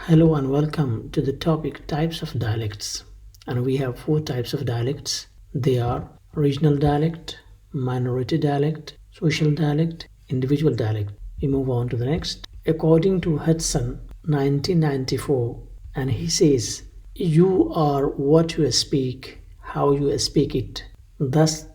Hello and welcome to the topic types of dialects. And we have four types of dialects. They are regional dialect, minority dialect, social dialect, individual dialect. We move on to the next. According to Hutson, 1994, and he says, "You are what you speak, how you speak it." Thus,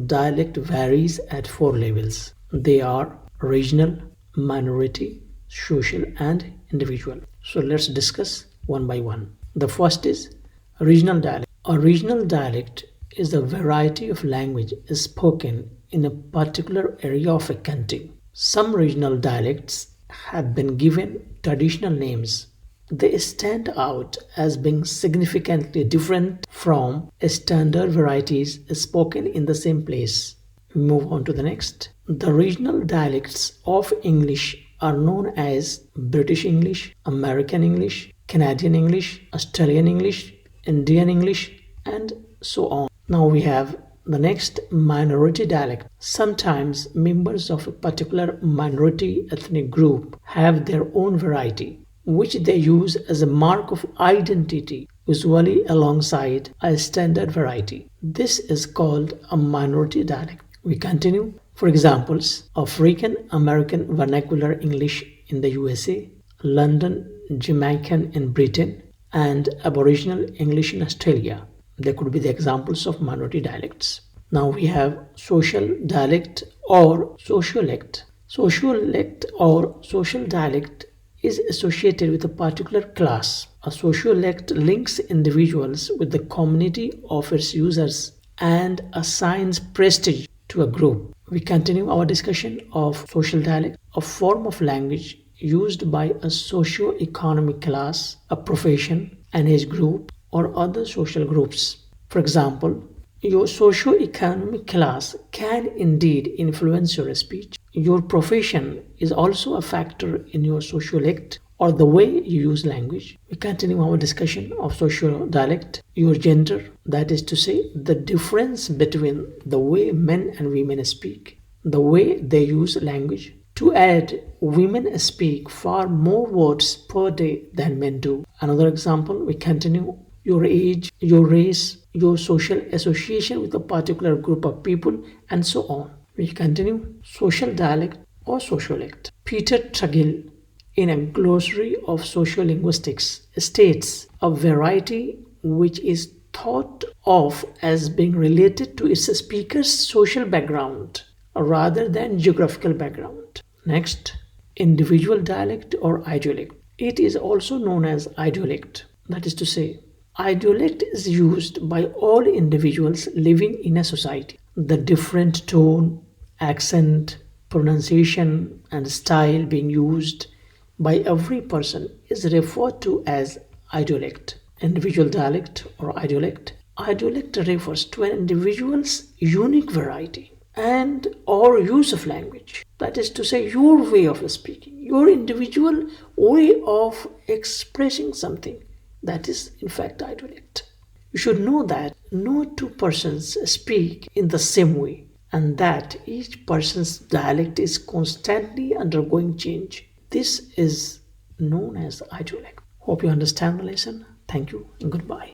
dialect varies at four levels. They are regional, minority, social, and individual. So let's discuss one by one. The first is regional dialect. A regional dialect is a variety of language spoken in a particular area of a country. Some regional dialects have been given traditional names. They stand out as being significantly different from standard varieties spoken in the same place. We move on to the next. The regional dialects of English are known as British English, American English, Canadian English, Australian English, Indian English, and so on. Now we have the next, minority dialect. Sometimes members of a particular minority ethnic group have their own variety, which they use as a mark of identity, usually alongside a standard variety. This is called a minority dialect. We continue. For examples, African American vernacular English in the USA, London Jamaican in Britain, and Aboriginal English in Australia. They could be the examples of minority dialects. Now we have social dialect or sociolect. Sociolect or social dialect is associated with a particular class. A sociolect links individuals with the community of its users and assigns prestige to a group. We continue our discussion of social dialect, a form of language used by a socio-economic class, a profession, an age group, or other social groups. For example, your socio-economic class can indeed influence your speech. Your profession is also a factor in your sociolect or the way you use language. We continue our discussion of social dialect, your gender, that is to say, the difference between the way men and women speak, the way they use language. To add, women speak far more words per day than men do. Another example, we continue, your age, your race, your social association with a particular group of people, and so on. We continue, social dialect or sociolect. Peter Tuggill, in a glossary of sociolinguistics, states a variety which is thought of as being related to its speaker's social background rather than geographical background. Next, individual dialect or idiolect. It is also known as idiolect. That is to say, idiolect is used by all individuals living in a society. The different tone, accent, pronunciation, and style being used by every person is referred to as idiolect. Individual dialect or idiolect. Idiolect refers to an individual's unique variety and or use of language. That is to say, your way of speaking, your individual way of expressing something. That is, in fact, idiolect. You should know that no two persons speak in the same way and that each person's dialect is constantly undergoing change. This is known as idiolect. Hope you understand the lesson. Thank you and goodbye.